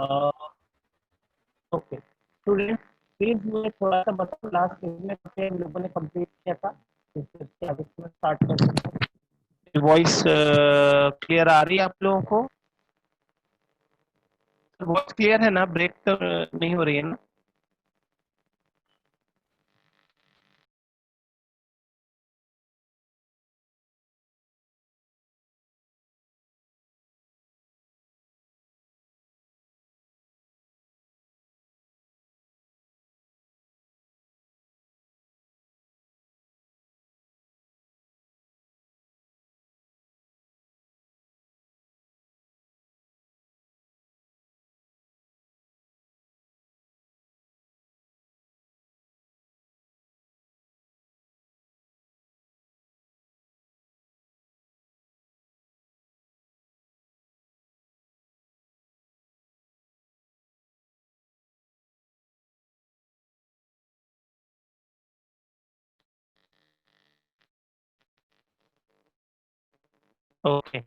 Okay student, please मुझे थोड़ा सा बताओ लास्ट पेज में हम लोगों ने कंप्लीट किया था, इससे आगे से मैं स्टार्ट कर सकता हूँ। वॉइस क्लियर आ रही है आप लोगों को? वॉइस क्लियर है ना? ब्रेक तो नहीं हो रही है ना? ओके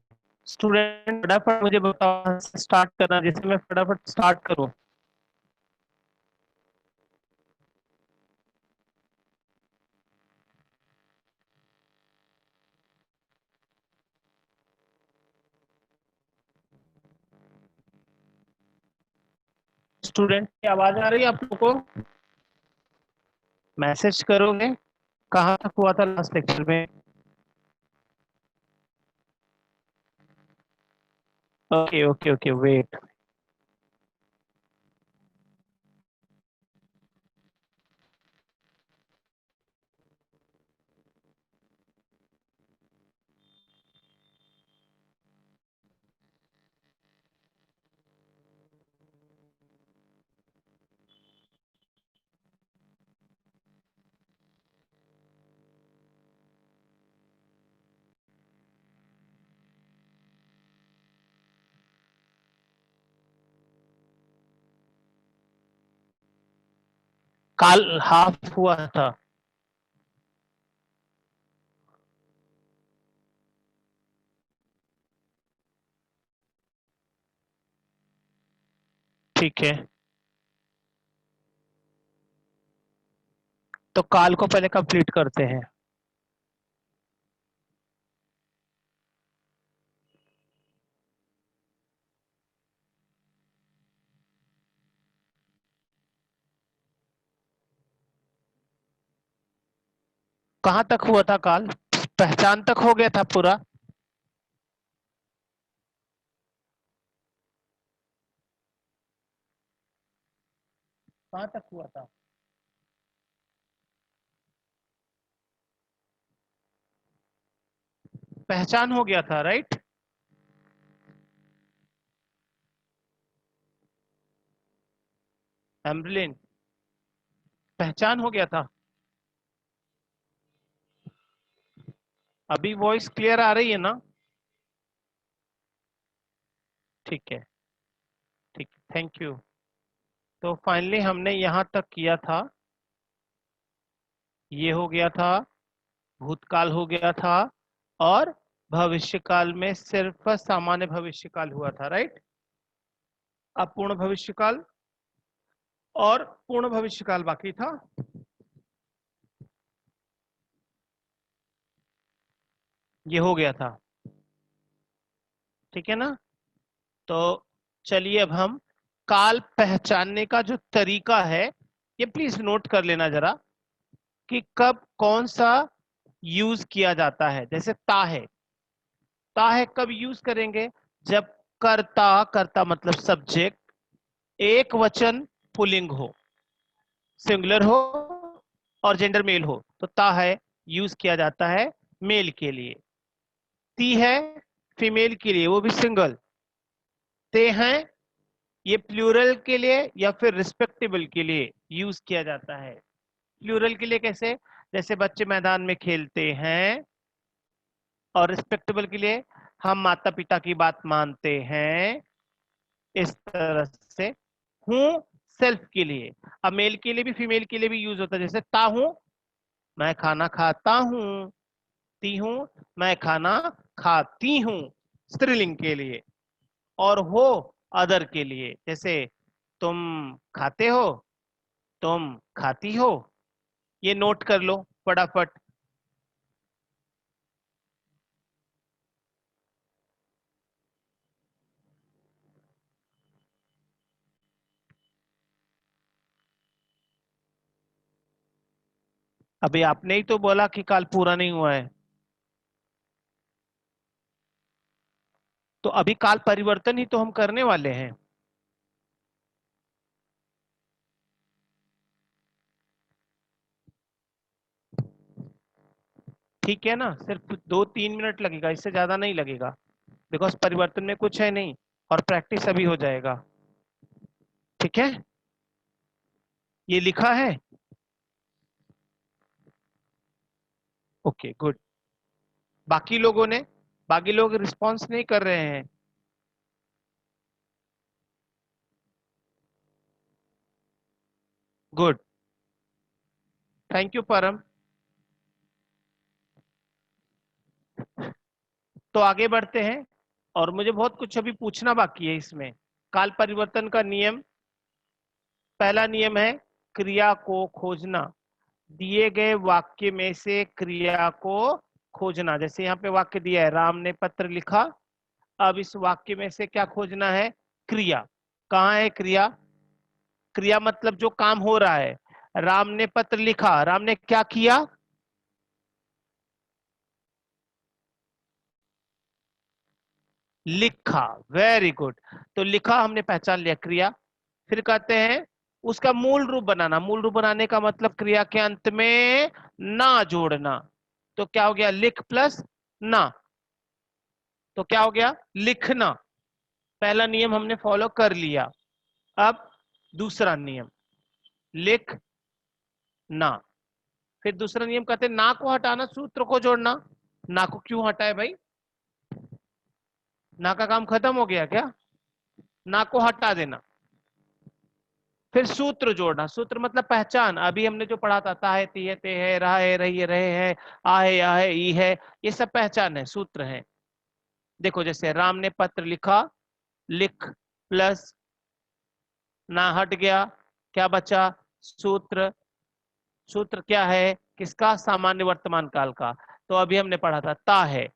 स्टूडेंट, फटाफट मुझे बताओ स्टार्ट करना, जैसे मैं फटाफट स्टार्ट करूं। स्टूडेंट की आवाज आ रही है आप लोगों को? मैसेज करोगे कहाँ तक हुआ था लास्ट लेक्चर में? Okay okay okay wait. काल हाफ हुआ था। ठीक है, तो काल को पहले कंप्लीट करते हैं। कहाँ तक हुआ था काल? पहचान तक हो गया था पूरा? कहाँ तक हुआ था? पहचान हो गया था, राइट? एम्बलिन, पहचान हो गया था। अभी वॉइस क्लियर आ रही है ना? ठीक है, ठीक, थैंक यू। तो फाइनली हमने यहाँ तक किया था, ये हो गया था, भूतकाल हो गया था, और भविष्यकाल में सिर्फ सामान्य भविष्यकाल हुआ था, राइट? अपूर्ण भविष्यकाल और पूर्ण भविष्यकाल बाकी था। ये हो गया था, ठीक है ना? तो चलिए अब हम काल पहचानने का जो तरीका है, ये प्लीज नोट कर लेना जरा, कि कब कौन सा यूज किया जाता है। जैसे ता है कब यूज करेंगे? जब कर्ता, कर्ता मतलब सब्जेक्ट, एक वचन पुल्लिंग हो, सिंगुलर हो और जेंडर मेल हो, तो ता है यूज किया जाता है मेल के लिए। ती है फीमेल के लिए, वो भी सिंगल। ते हैं ये प्लूरल के लिए या फिर रिस्पेक्टेबल के लिए यूज किया जाता है। प्लूरल के लिए कैसे? जैसे बच्चे मैदान में खेलते हैं, और रिस्पेक्टेबल के लिए हम माता पिता की बात मानते हैं, इस तरह से। हूं सेल्फ के लिए, अब मेल के लिए भी फीमेल के लिए भी यूज होता है। जैसे ता हूं मैं खाना खाता हूं, ती हूं मैं खाना खाती हूं, स्त्रीलिंग के लिए। और हो अदर के लिए, जैसे तुम खाते हो, तुम खाती हो, ये नोट कर लो फटाफट। अभी आपने ही तो बोला कि काल पूरा नहीं हुआ है, तो अभी काल परिवर्तन ही तो हम करने वाले हैं। ठीक है ना, सिर्फ 2-3 मिनट लगेगा, इससे ज्यादा नहीं लगेगा, बिकॉज परिवर्तन में कुछ है नहीं, और प्रैक्टिस अभी हो जाएगा। ठीक है, ये लिखा है। Okay good. बाकी लोगों ने, बाकी लोग रिस्पॉन्स नहीं कर रहे हैं। गुड, थैंक यू परम। तो आगे बढ़ते हैं, और मुझे बहुत कुछ अभी पूछना बाकी है इसमें। काल परिवर्तन का नियम, पहला नियम है क्रिया को खोजना। दिए गए वाक्य में से क्रिया को खोजना। जैसे यहाँ पे वाक्य दिया है, राम ने पत्र लिखा। अब इस वाक्य में से क्या खोजना है? क्रिया। कहाँ है क्रिया? क्रिया मतलब जो काम हो रहा है। राम ने पत्र लिखा, राम ने क्या किया? लिखा। Very good. तो लिखा हमने पहचान लिया क्रिया। फिर कहते हैं उसका मूल रूप बनाना। मूल रूप बनाने का मतलब क्रिया के अंत में ना जोड़ना। तो क्या हो गया? लिख प्लस ना, तो क्या हो गया? लिखना। पहला नियम हमने फॉलो कर लिया। अब दूसरा नियम, लिख ना। फिर दूसरा नियम कहते हैं ना को हटाना, सूत्र को जोड़ना। ना को क्यों हटाए भाई? ना का काम खत्म हो गया क्या? ना को हटा देना। फिर सूत्र जोड़ना। सूत्र मतलब पहचान। अभी हमने जो पढ़ा था, ता है, ती है, ते है, रहा है, रही है, रहे है, आ है, या है, ई है, ये सब पहचान है, सूत्र है। देखो जैसे राम ने पत्र लिखा, लिख प्लस ना हट गया, क्या बचा? सूत्र। सूत्र क्या है किसका? सामान्य वर्तमान काल का। तो अभी हमने पढ़ा था ता है।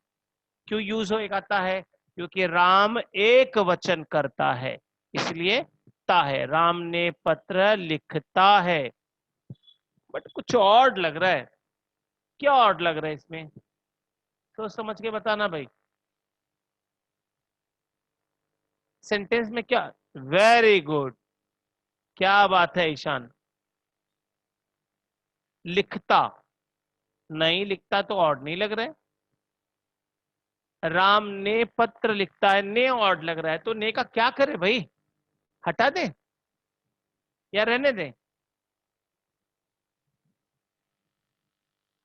क्यों यूज होएगा ता है? क्योंकि राम एक वचन करता है, इसलिए ता है। राम ने पत्र लिखता है। बट कुछ और लग रहा है। क्या और लग रहा है इसमें? सोच समझ के बताना भाई। सेंटेंस में क्या? वेरी गुड, क्या बात है ईशान। लिखता नहीं, लिखता तो और नहीं लग रहा है। राम ने पत्र लिखता है, ने और लग रहा है, तो ने का क्या करे भाई? हटा दे या रहने दे?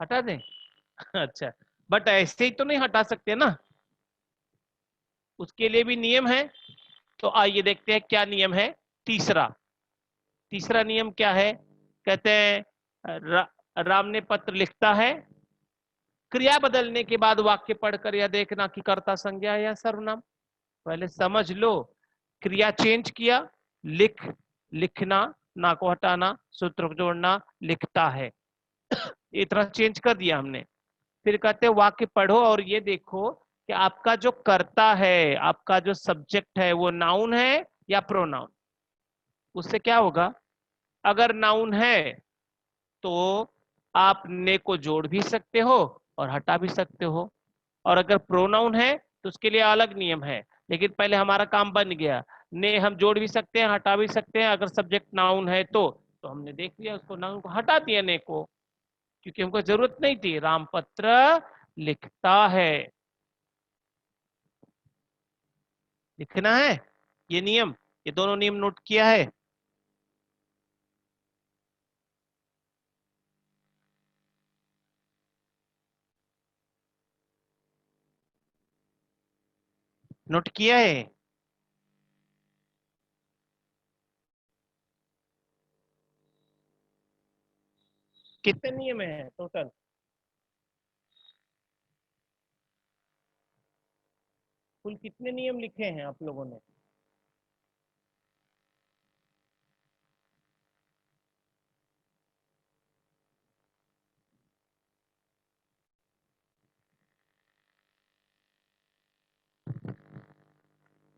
हटा दे। अच्छा, बट ऐसे ही तो नहीं हटा सकते ना, उसके लिए भी नियम है। तो आइए देखते हैं क्या नियम है। तीसरा, तीसरा नियम क्या है? कहते हैं राम ने पत्र लिखता है। क्रिया बदलने के बाद वाक्य पढ़कर यह देखना कि कर्ता संज्ञा या सर्वनाम। पहले समझ लो, क्रिया चेंज किया, लिख, लिखना, ना को हटाना, सूत्र को जोड़ना, लिखता है, इतना चेंज कर दिया हमने। फिर कहते हैं वाक्य पढ़ो और ये देखो कि आपका जो कर्ता है, आपका जो सब्जेक्ट है, वो नाउन है या प्रोनाउन। उससे क्या होगा? अगर नाउन है तो आप ने को जोड़ भी सकते हो और हटा भी सकते हो, और अगर प्रोनाउन है तो उसके लिए अलग नियम है। लेकिन पहले हमारा काम बन गया, ने हम जोड़ भी सकते हैं, हटा भी सकते हैं, अगर सब्जेक्ट नाउन है तो हमने देख लिया, उसको नाउन को हटा दिया, ने को, क्योंकि हमको जरूरत नहीं थी। रामपत्र लिखता है, लिखना है, ये नियम, ये दोनों नियम नोट किया है? नोट किया है? कितने नियम है टोटल? कुल कितने नियम लिखे हैं आप लोगों ने?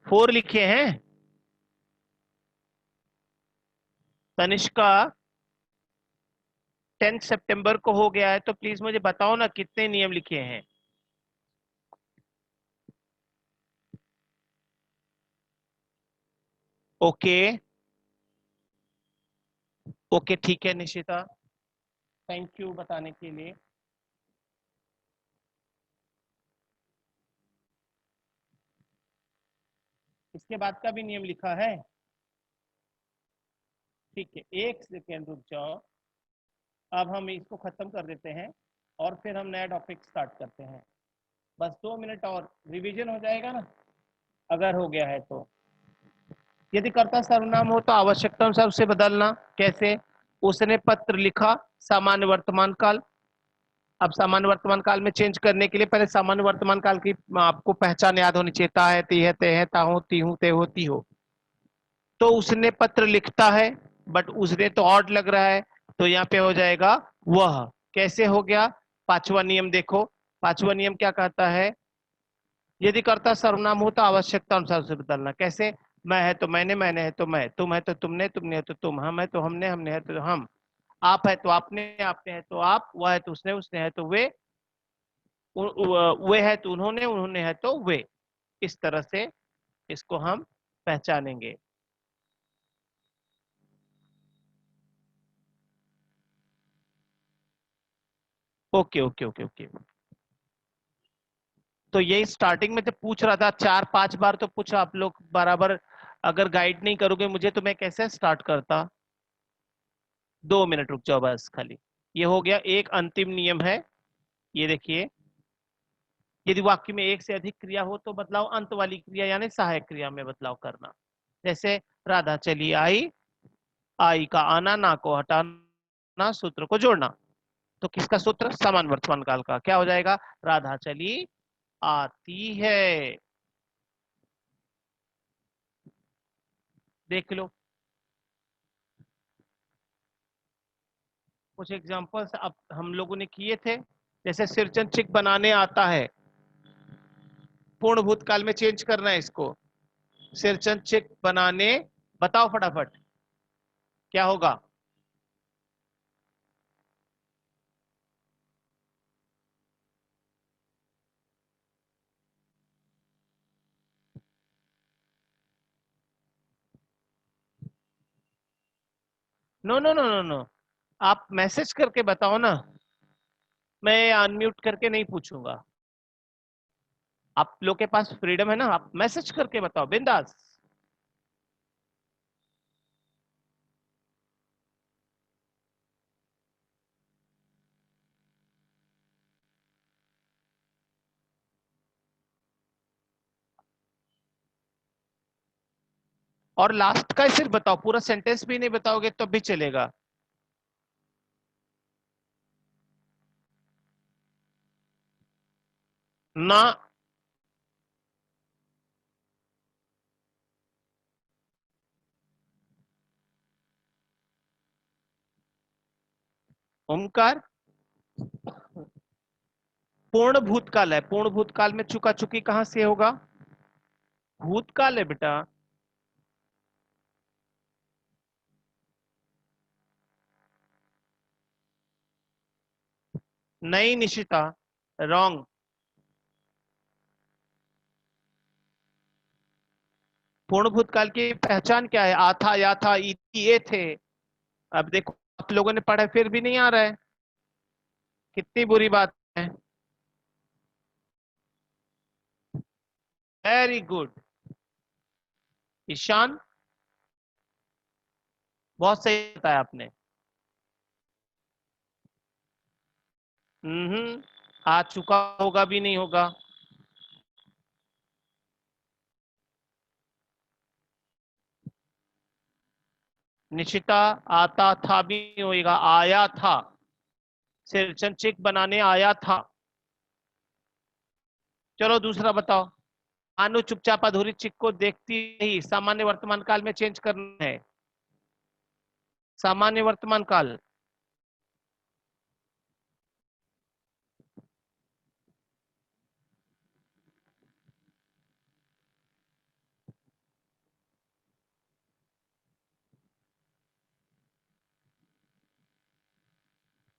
4 लिखे हैं। तनिष्का 10 सितंबर को हो गया है, तो प्लीज मुझे बताओ ना कितने नियम लिखे हैं। ओके। ओके ठीक है निशिता, थैंक यू बताने के लिए। इसके बाद का भी नियम लिखा है। ठीक है, एक सेकेंड रुक जाओ। अब हम इसको खत्म कर देते हैं और फिर हम नया टॉपिक स्टार्ट करते हैं। बस 2 मिनट और रिवीजन हो जाएगा ना, अगर हो गया है तो। यदि कर्ता सर्वनाम हो तो आवश्यकता अनुसार उसे बदलना। कैसे? उसने पत्र लिखा, सामान्य वर्तमान काल। अब सामान्य वर्तमान काल में चेंज करने के लिए पहले सामान्य वर्तमान काल की आपको पहचान याद होनी चाहिए। ता है, ती है, ते है, ता हो, ती हूं, ते हो, ती हो। तो उसने पत्र लिखता है, बट उसने तो ऑड लग रहा है, तो यहाँ पे हो जाएगा वह। कैसे हो गया? पांचवा नियम देखो। पांचवा नियम क्या कहता है? यदि कर्ता सर्वनाम हो तो आवश्यकता अनुसार उसे बदलना। कैसे? मैं है तो मैंने, मैंने है तो मैं, तुम है तो तुमने, तुमने है तो तुम, हम है तो हमने, हमने है तो हम, आप है तो आपने, आपने है तो आप, वह है तो उसने, उसने है तो वे, वे है तो उन्होंने, उन्होंने है तो वे। इस तरह से इसको हम पहचानेंगे। Okay okay okay okay. तो यही स्टार्टिंग में जब पूछ रहा था 4-5 बार तो पूछा, आप लोग बराबर अगर गाइड नहीं करोगे मुझे तो मैं कैसे स्टार्ट करता। 2 मिनट रुक जाओ बस खाली। ये हो गया। एक अंतिम नियम है, ये देखिए। यदि वाक्य में एक से अधिक क्रिया हो तो बदलाव अंत वाली क्रिया यानी सहायक क्रिया में बदलाव करना। जैसे राधा चली आई, आई का आना, ना को हटाना, सूत्र को जोड़ना। तो किसका सूत्र? समान वर्तमान काल का। क्या हो जाएगा? राधा चली आती है। देख लो कुछ एग्जांपल्स अब हम लोगों ने किए थे। जैसे सिरचन चिक बनाने आता है, पूर्ण भूतकाल में चेंज करना है इसको। सिरचन चिक बनाने, बताओ फटाफट क्या होगा। No no no no no, आप मैसेज करके बताओ ना। मैं अनम्यूट करके नहीं पूछूंगा। आप लोग के पास फ्रीडम है ना, आप मैसेज करके बताओ बिंदास। और लास्ट का सिर्फ बताओ, पूरा सेंटेंस भी नहीं बताओगे तो भी चलेगा। ना। ओमकार पूर्ण भूतकाल है, पूर्ण भूतकाल में चुका चुकी कहां से होगा? भूतकाल है बेटा। नहीं निशिता, रॉन्ग। पूर्ण भूतकाल की पहचान क्या है? आ था, या था, ये थे। अब देखो आप लोगों ने पढ़ा फिर भी नहीं आ रहा है, कितनी बुरी बात है। वेरी गुड ईशान, बहुत सही बताया आपने। हम्म, आ चुका होगा भी नहीं होगा। निशिता आता था भी नहीं होगा, आया था। सिरचन चिक बनाने आया था। चलो दूसरा बताओ। अनु चुपचाप अधूरी चिक को देखती ही सामान्य वर्तमान काल में चेंज करना है। सामान्य वर्तमान काल।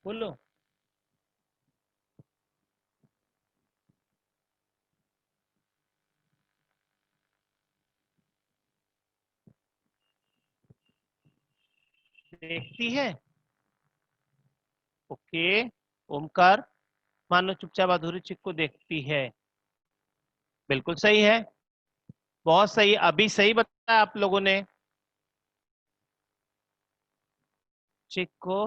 बोलो। देखती है। ओके। ओमकार, मानो चुपचाप अधूरी चिक को देखती है। बिल्कुल सही है। बहुत सही, अभी सही बताया आप लोगों ने। चिक को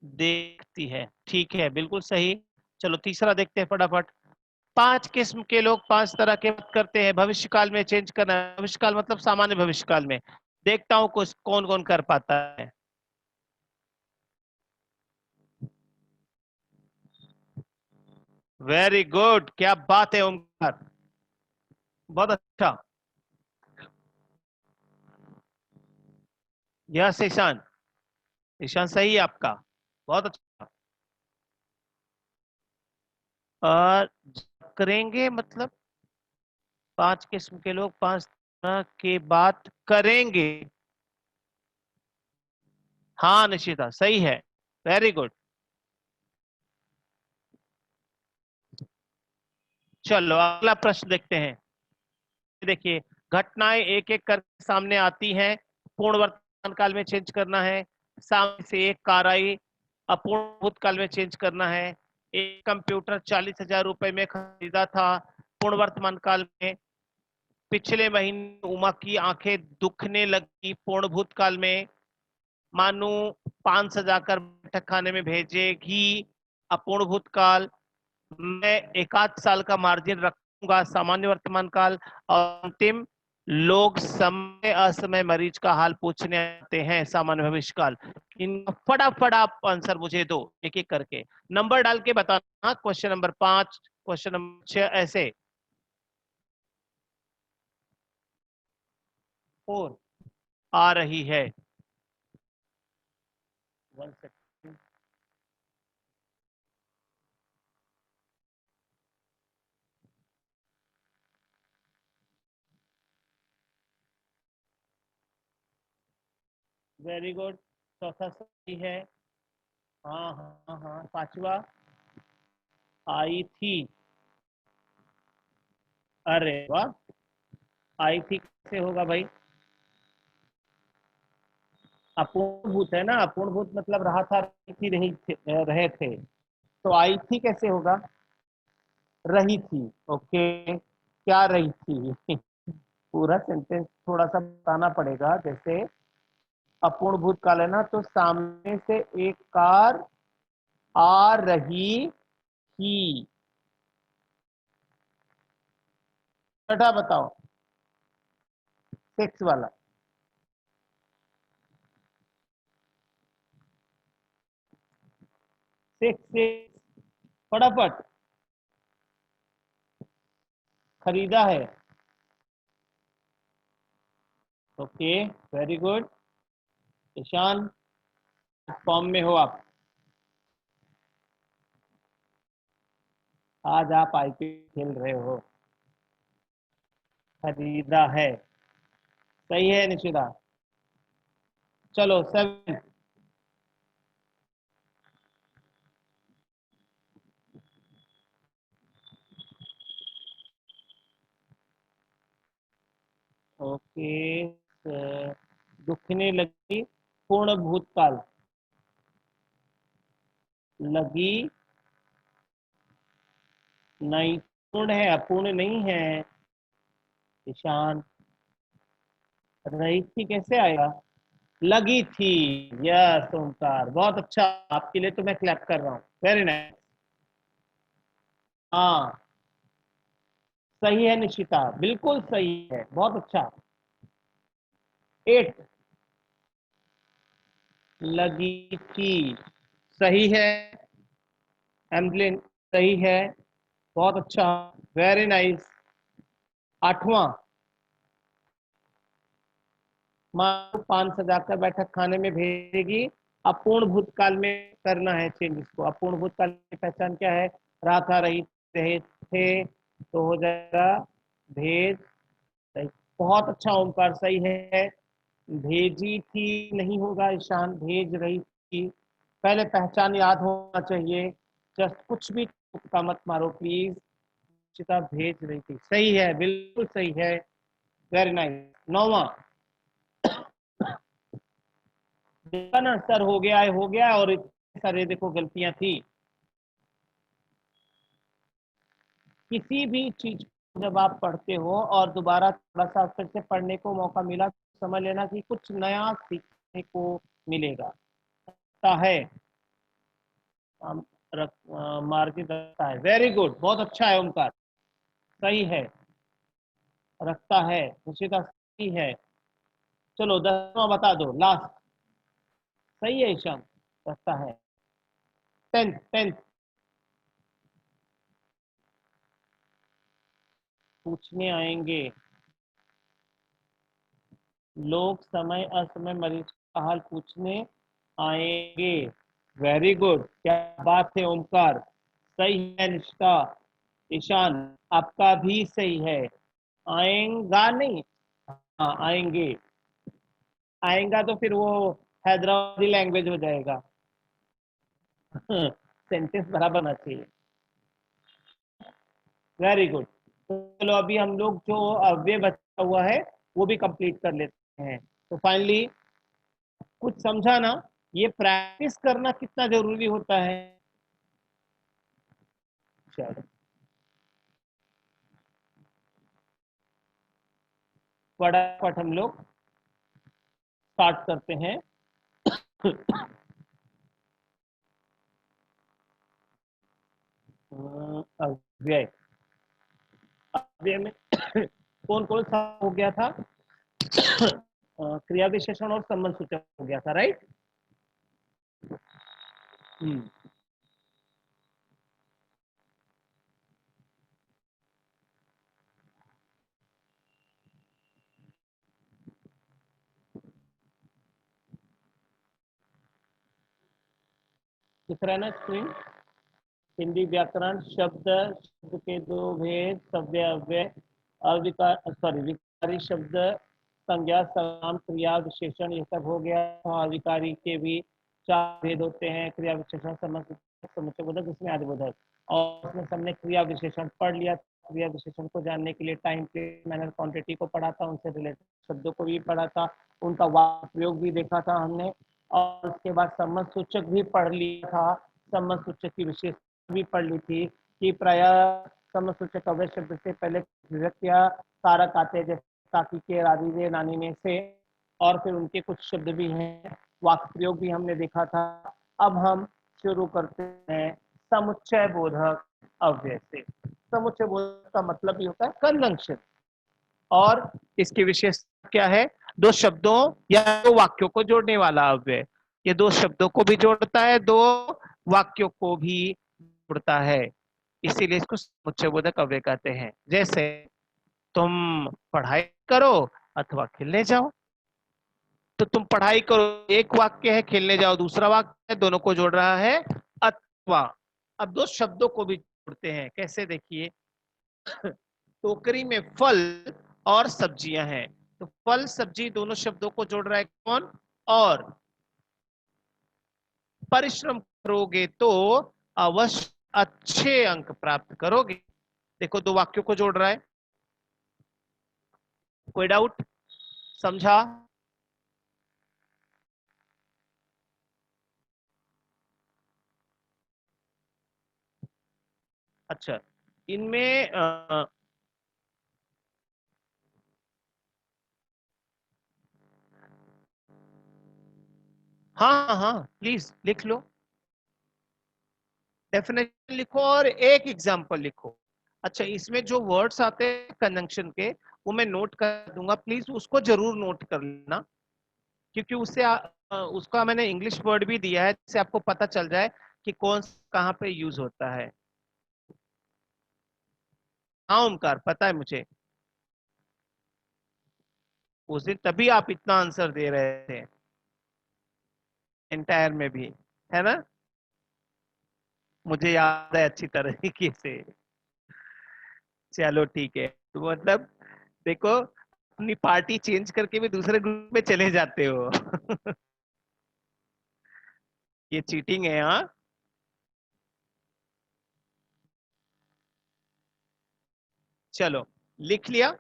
देखती है, ठीक है, बिल्कुल सही। चलो तीसरा देखते हैं फटाफट। पांच किस्म के लोग पांच तरह के बात करते हैं भविष्यकाल में चेंज करना। भविष्यकाल मतलब सामान्य भविष्यकाल में। देखता हूं कुछ कौन कौन कर पाता है। वेरी गुड, क्या बात है ओमकार, बहुत अच्छा। यस ईशान, ईशान सही है आपका, बहुत अच्छा। और करेंगे मतलब पांच किस्म के लोग पांच तरह की बात करेंगे। हाँ निशिता सही है, वेरी गुड। चलो अगला प्रश्न देखते हैं। देखिए, घटनाएं एक एक करके सामने आती हैं। पूर्ण वर्तमान काल में चेंज करना है। सामने से एक कार आई, अपूर्ण भूतकाल में चेंज करना है। एक कंप्यूटर 40,000 रुपए में खरीदा था, पूर्ण वर्तमान काल में। पिछले महीने उमा की आंखें दुखने लगी, पूर्ण भूतकाल में। मानू 5 सजाकर बैठक खाने में भेजेगी, अपूर्ण भूतकाल। मैं एक आध साल का मार्जिन रखूंगा, सामान्य वर्तमान काल। और अंतिम, लोग समय असमय मरीज का हाल पूछने आते हैं, सामान्य भविष्य काल। इन फटाफट आप आंसर मुझे दो एक एक करके, नंबर डाल के बताना। क्वेश्चन नंबर 5, क्वेश्चन नंबर 6, ऐसे। 4 आ रही है। 1 सेकंड। वेरी गुड, चौथा सही है। हाँ हाँ हाँ, पांचवा। आई थी। अरे वाह, आई थी कैसे होगा भाई? अपूर्ण भूत है ना, अपूर्ण भूत मतलब रहा था, रही थी, रहे थे। तो आई थी कैसे होगा? रही थी। ओके, क्या रही थी? पूरा सेंटेंस थोड़ा सा बताना पड़ेगा। जैसे अपूर्ण भूतकाल है ना, तो सामने से एक कार आ रही थी। छठा बताओ, 6 वाला। 6 6, फटाफट। खरीदा है। Okay, very good. Ishan, form में हो आप। आज आप आईपीएल खेल रहे हो। खरीदा है, सही है निशिदा। चलो 7। ओके, दुखने लगी, पूर्ण भूतकाल। लगी, नहीं, पूर्ण है, अपूर्ण नहीं है। ईशान, रही थी कैसे आएगा? लगी थी। यस ओमकार, बहुत अच्छा। आपके लिए तो मैं क्लैप कर रहा हूँ, वेरी नाइस। हाँ, सही है निशिता, बिल्कुल सही है, बहुत अच्छा। 8, लगी थी, सही है। एम्बलिन, सही है, बहुत अच्छा, वेरी नाइस। 8वां, माँ 5 सजाकर बैठक खाने में भेजेगी, अपूर्ण भूतकाल में करना है चेंज इसको। अपूर्ण भूतकाल की पहचान क्या है? रहा था, रही, रहे थे, तो हो जाएगा भेज। सही, बहुत अच्छा ओमकार, सही है। भेजी थी नहीं होगा ईशान, भेज रही थी। पहले पहचान याद होना चाहिए। जस्ट कुछ भी तुक्का मत मारो प्लीज। चिता भेज रही थी, सही है, बिल्कुल सही है। Very nice. 9वां, देखा ना सर, हो गया है, हो गया है, और इतने सारे देखो गलतियां थी। किसी भी चीज को जब आप पढ़ते हो और दोबारा थोड़ा सा फिर से पढ़ने को मौका मिला तो समझ लेना कि कुछ नया सीखने को मिलेगा। रखता है, मार्जित रखता है, वेरी गुड, बहुत अच्छा है ओमकार, सही है। रखता है, निश्चिता सही है। चलो 10वां बता दो, लास्ट। सही है ईशान, रखता है। 10th 10th, पूछने आएंगे लोग, समय असमय मरीज का हाल पूछने आएंगे। वेरी गुड, क्या बात है ओमकार, सही है। निष्ठा, ईशान, आपका भी सही है। आएगा नहीं, हाँ आएंगे। आएगा तो फिर वो हैदराबादी लैंग्वेज हो जाएगा। सेंटेंस बराबर होना चाहिए। Very good. चलो अभी हम लोग जो अव्यय बचा हुआ है वो भी कंप्लीट कर लेते हैं। तो फाइनली कुछ समझा ना, ये प्रैक्टिस करना कितना जरूरी होता है। चलो फटाफट हम लोग स्टार्ट करते हैं। अव्यय, अव्यय में कौन कौन सा हो गया था? क्रिया विशेषण और संबंध सूचक हो गया था, राइट। दिख रहा है ना स्क्रीन? हिंदी व्याकरण, शब्द, शब्द के दो भेद, सव्य अव्यय, अविकार सॉरी विकारी शब्द, संज्ञा सलाम क्रिया विशेषण, ये सब हो गया। अविकारी के भी 4 भेद होते हैं, क्रिया विशेषण, समुच्चय बोधक, इसमें आदि बोधक। और उसमें सबने क्रिया विशेषण पढ़ लिया। क्रिया विशेषण को जानने के लिए टाइम, प्लेस, मैनर, क्वांटिटी को पढ़ा था, उनसे रिलेटेड शब्दों को भी पढ़ा था, उनका वाक्य प्रयोग भी देखा था हमने। और उसके बाद संबंध सूचक भी पढ़ लिया था। संबंध सूचक की विशेष भी पढ़ ली थी कि प्राय संबंध सूचक अव्यय शब्द से पहले विभक्तियां कारक आते हैं, जैसे काकी के, राधी ने, नानी ने से, और फिर उनके कुछ शब्द भी हैं। वाक्य प्रयोग भी हमने देखा था। अब हम शुरू करते हैं समुच्चय बोधक अव्यय से। समुच्चय बोधक का मतलब ही होता है कंजंक्शन, और इसकी विशेषता क्या है? दो शब्दों या दो वाक्यों को जोड़ने वाला अव्यय। ये दो शब्दों को भी जोड़ता है, दो वाक्यों को भी जोड़ता है, इसीलिए इसको समुच्चयबोधक अव्यय कहते हैं। जैसे तुम पढ़ाई करो अथवा खेलने जाओ, तो तुम पढ़ाई करो एक वाक्य है, खेलने जाओ दूसरा वाक्य है, दोनों को जोड़ रहा है अथवा। अब दो शब्दों को भी जोड़ते हैं, कैसे देखिए। टोकरी में फल और सब्जियां हैं, तो फल सब्जी दोनों शब्दों को जोड़ रहा है कौन? और परिश्रम करोगे तो अवश्य अच्छे अंक प्राप्त करोगे। देखो दो वाक्यों को जोड़ रहा है। कोई डाउट? समझा? अच्छा, इनमें हाँ हाँ प्लीज लिख लो, डेफिनेशन लिखो और एक एग्जांपल लिखो। अच्छा, इसमें जो वर्ड्स आते हैं कंजंक्शन के, वो मैं नोट कर दूंगा, प्लीज उसको जरूर नोट कर लेना, क्योंकि उससे उसका मैंने इंग्लिश वर्ड भी दिया है, जिससे आपको पता चल जाए कि कौन कहाँ पे यूज होता है। हाँ ओमकार, पता है मुझे, उस दिन तभी आप इतना आंसर दे रहे थे एंटायर में भी, है ना? मुझे याद है अच्छी तरीके से। चलो ठीक है, तो मतलब देखो, अपनी पार्टी चेंज करके भी दूसरे ग्रुप में चले जाते हो। ये चीटिंग है। हाँ, चलो लिख लिया।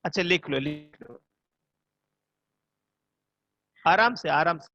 अच्छा लिख लो, लिख लो, आराम से आराम से।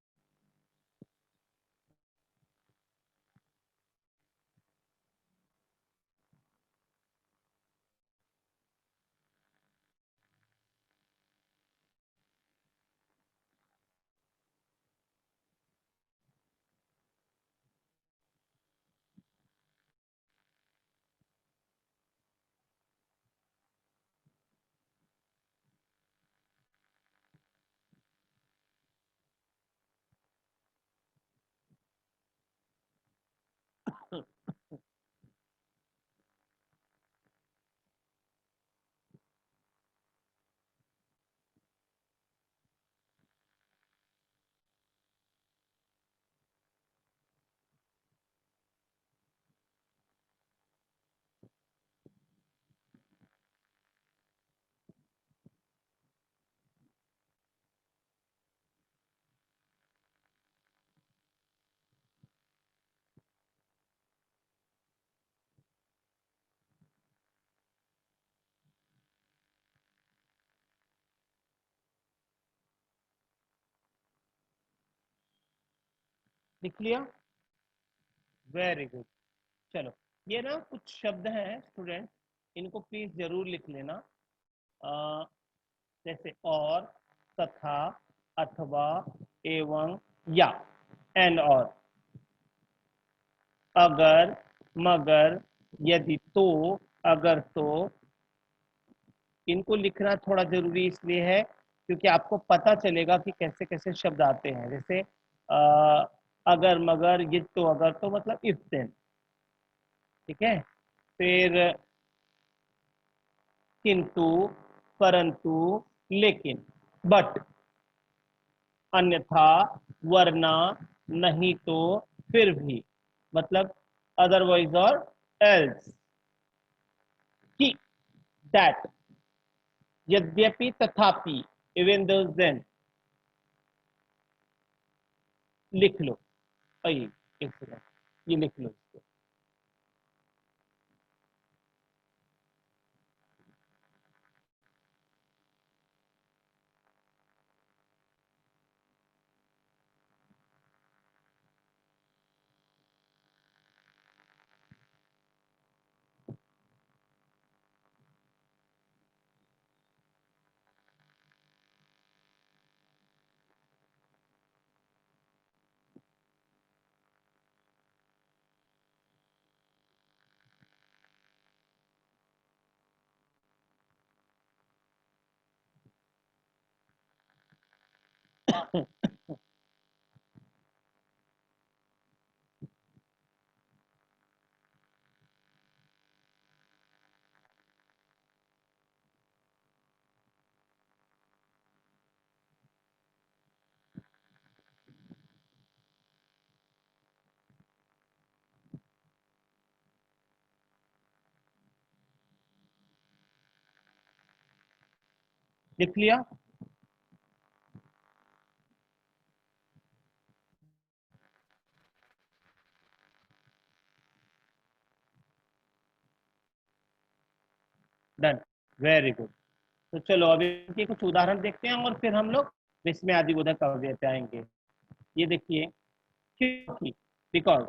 लिख लिया, वेरी गुड। चलो, ये ना कुछ शब्द हैं स्टूडेंट, इनको प्लीज जरूर लिख लेना। अ, जैसे और, तथा, अथवा, एवं, या, एंड, और, अगर, मगर, यदि, तो, अगर, तो, इनको लिखना थोड़ा जरूरी इसलिए है क्योंकि आपको पता चलेगा कि कैसे कैसे शब्द आते हैं। जैसे अगर, मगर, ये, तो, अगर, तो मतलब इफ देन। ठीक है। फिर किंतु, परंतु, लेकिन, बट, अन्यथा, वरना, नहीं तो, फिर भी, मतलब अदरवाइज और एल्स, कि, दैट, यद्यपि, तथापि, इवन दो, देन, लिख लो। आइए, एक सेकंड, ये लिख लो इसको। लिख लिया, डन, वेरी गुड। तो चलो अभी इनके कुछ उदाहरण देखते हैं और फिर हम लोग विस्मय आदि बोधक काव्य पे आएंगे। ये देखिए, क्योंकि, बिकॉज,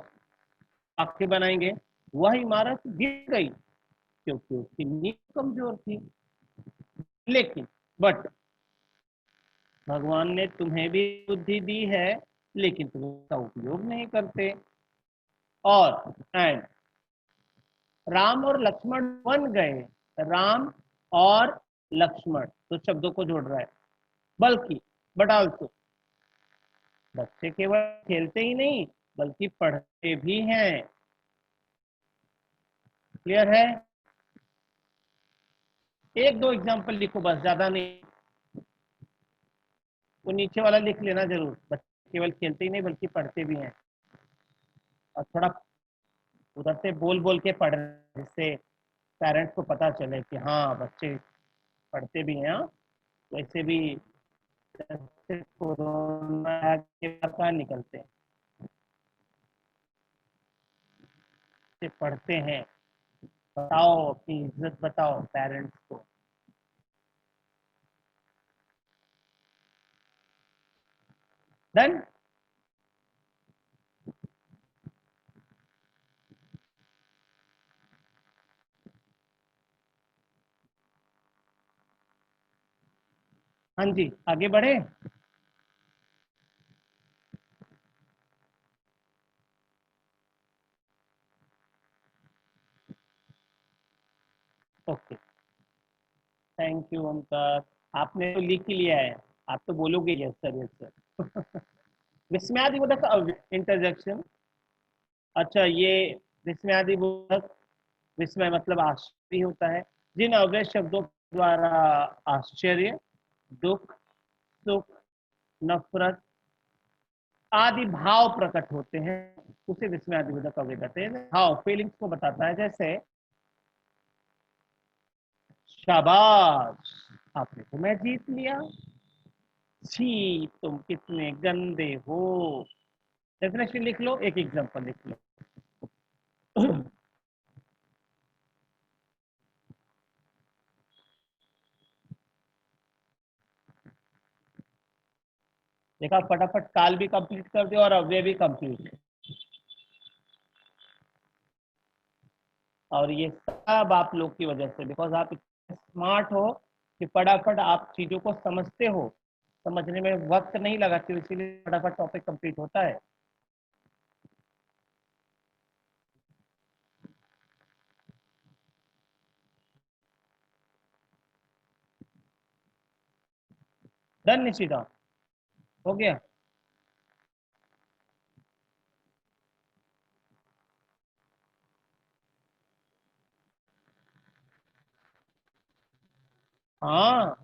वाक्य बनाएंगे। वह इमारत गिर गई क्योंकि उसकी नींव कमजोर थी। लेकिन, बट, भगवान ने तुम्हें भी बुद्धि दी है लेकिन तुम उसका उपयोग नहीं करते। और, एंड, राम और लक्ष्मण बन गए। राम और लक्ष्मण तो शब्दों को जोड़ रहा है। बल्कि, बट आल्सो, बच्चे केवल खेलते ही नहीं बल्कि पढ़ते भी हैं। क्लियर है? एक दो एग्जांपल लिखो बस, ज्यादा नहीं। वो नीचे वाला लिख लेना जरूर, बच्चे केवल खेलते ही नहीं बल्कि पढ़ते भी हैं। और थोड़ा उधर से बोल बोल के पढ़, जिससे पेरेंट्स को पता चले कि हाँ बच्चे पढ़ते भी हैं। हाँ? वैसे भी जैसे कोरोना के बाद कहाँ निकलते हैं, से पढ़ते हैं। बताओ अपनी इज्जत बताओ पेरेंट्स को। डन। हाँ जी, आगे बढ़े। Okay, thank you Omkar. आपने तो लिख ही लिया है, आप तो बोलोगे यस सर यस सर। विस्मयादिबोधक इंटरजेक्शन। अच्छा, ये विस्मयादिबोधक, विस्मय मतलब आश्चर्य होता है। जिन अव्यय शब्दों द्वारा आश्चर्य, दुख, सुख, नफरत आदि भाव प्रकट होते हैं उसे विस्मयादिबोधक अव्यय कहते हैं। भाव फीलिंग्स को बताता है। जैसे शाबाश, आपने तो मैं जीत लिया। छी, तुम कितने गंदे हो। डेफिनेशन लिख लो, एक एग्जांपल लिख लो। देखा, फटाफट काल भी कंप्लीट कर दिया और अव्यय भी कंप्लीट। और ये सब आप लोग की वजह से, बिकॉज आप इतने स्मार्ट हो कि फटाफट आप चीजों को समझते हो, समझने में वक्त नहीं लगाते हो, इसीलिए फटाफट टॉपिक कंप्लीट होता है। डन निशिता, हो गया। हाँ,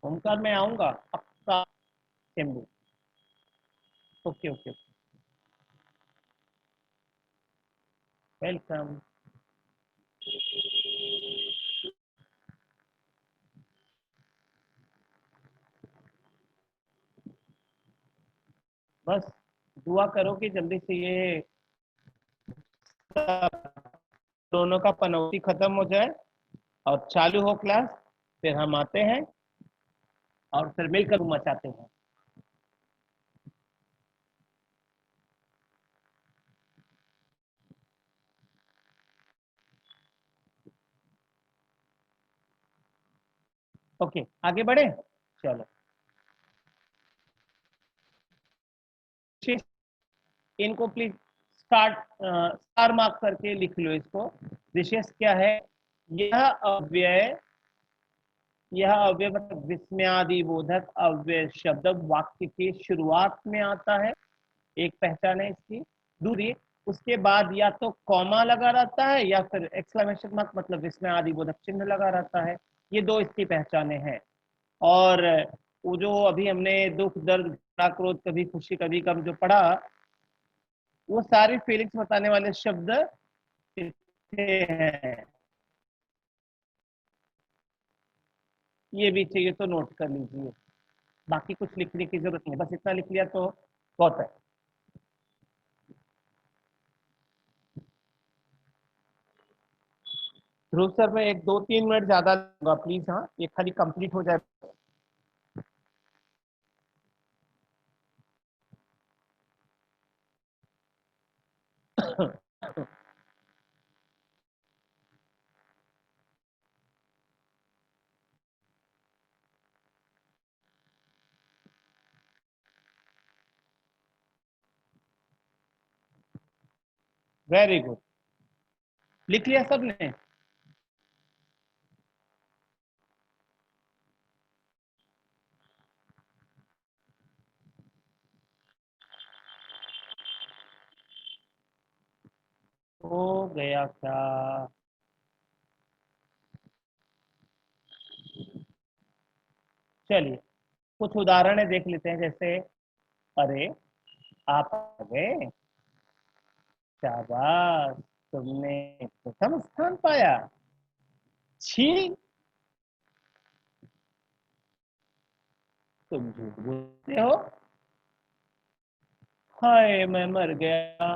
ओमकार मैं आऊंगा पक्का। चेंबू। Okay okay. वेलकम। बस दुआ करो कि जल्दी से ये दोनों का पनौती खत्म हो जाए और चालू हो क्लास। फिर हम आते हैं और फिर मिलकर मचाते हैं। ओके, आगे बढ़े। चलो, इनको प्लीज स्टार्ट स्टार मार्क करके लिख लो इसको। विशेष क्या है? यह अव्यय, यह अव्यय मतलब विस्मयादिबोधक अव्यय शब्द वाक्य के शुरुआत में आता है, एक पहचान है इसकी। दूसरी, उसके बाद या तो कॉमा लगा रहता है या फिर एक्सक्लेमेशन मार्क मतलब विस्मयादिबोधक चिन्ह लगा रहता है। ये दो इसकी पहचाने हैं। और वो जो अभी हमने दुख, दर्द, घृणा, क्रोध, कभी खुशी कभी गम जो पढ़ा, वो सारी फीलिंग्स बताने वाले शब्द हैं। ये भी चाहिए तो नोट कर लीजिए। बाकी कुछ लिखने की जरूरत नहीं, बस इतना लिख लिया तो बहुत है। ध्रुव सर, मैं एक 2-3 मिनट ज्यादा लूंगा प्लीज। हाँ, ये खाली कंप्लीट हो जाए। Very good. लिख लिया सबने? हो गया क्या? चलिए, कुछ उदाहरण देख लेते हैं। जैसे, अरे आप आ गए, शाबाश, तुमने प्रथम स्थान पाया। छी, तुम झूठ बोलते हो। हाय मैं मर गया।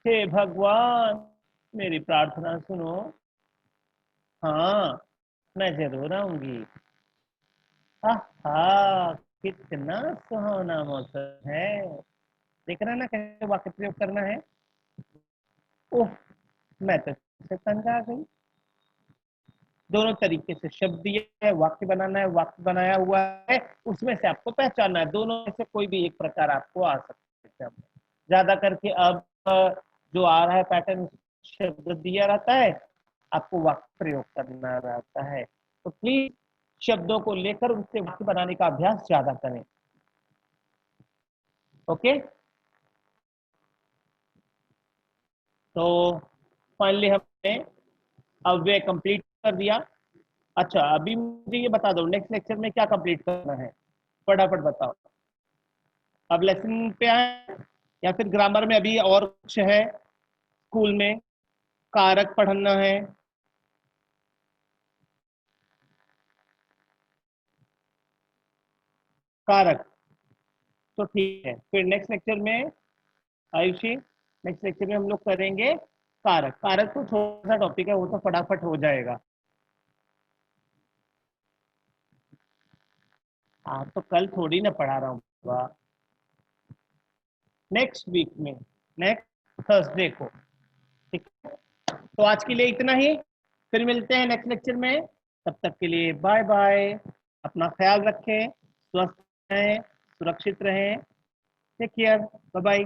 हे भगवान, मेरी प्रार्थना सुनो। हाँ, मैं जरूर आऊंगी। आहा, कितना सुहावना मौसम है। देख रहा ना कैसे वाक्य प्रयोग करना है। ओह, मैं तो इससे तंग आ गई। दोनों तरीके से शब्द दिए है, वाक्य बनाना है, वाक्य बनाया हुआ है, उसमें से आपको पहचानना है। दोनों में से कोई भी एक प्रकार आपको आ सकता है। ज्यादा करके अब जो आ रहा है पैटर्न, शब्द दिया रहता है, आपको वाक्य प्रयोग करना रहता है। तो प्लीज शब्दों को लेकर उनसे वाक्य बनाने का अभ्यास ज्यादा करें। ओके, तो फाइनली हमने अव्यय कंप्लीट कर दिया। अच्छा, अभी मुझे ये बता दो नेक्स्ट लेक्चर में क्या कंप्लीट करना है, फटाफट बताओ। अब लेसन पे आए या फिर ग्रामर में अभी और कुछ है स्कूल में? कारक पढ़ना है। कारक तो ठीक है, फिर नेक्स्ट लेक्चर में आयुषी, नेक्स्ट लेक्चर में हम लोग करेंगे कारक। कारक तो थोड़ा सा टॉपिक है, वो तो फटाफट हो जाएगा। हाँ, तो कल थोड़ी ना पढ़ा रहा हूँ, नेक्स्ट वीक में, नेक्स्ट थर्सडे को। ठीक है, तो आज के लिए इतना ही, फिर मिलते हैं नेक्स्ट लेक्चर में। तब तक के लिए बाय बाय। अपना ख्याल रखें, स्वस्थ रहें, सुरक्षित रहें। Take care, bye bye.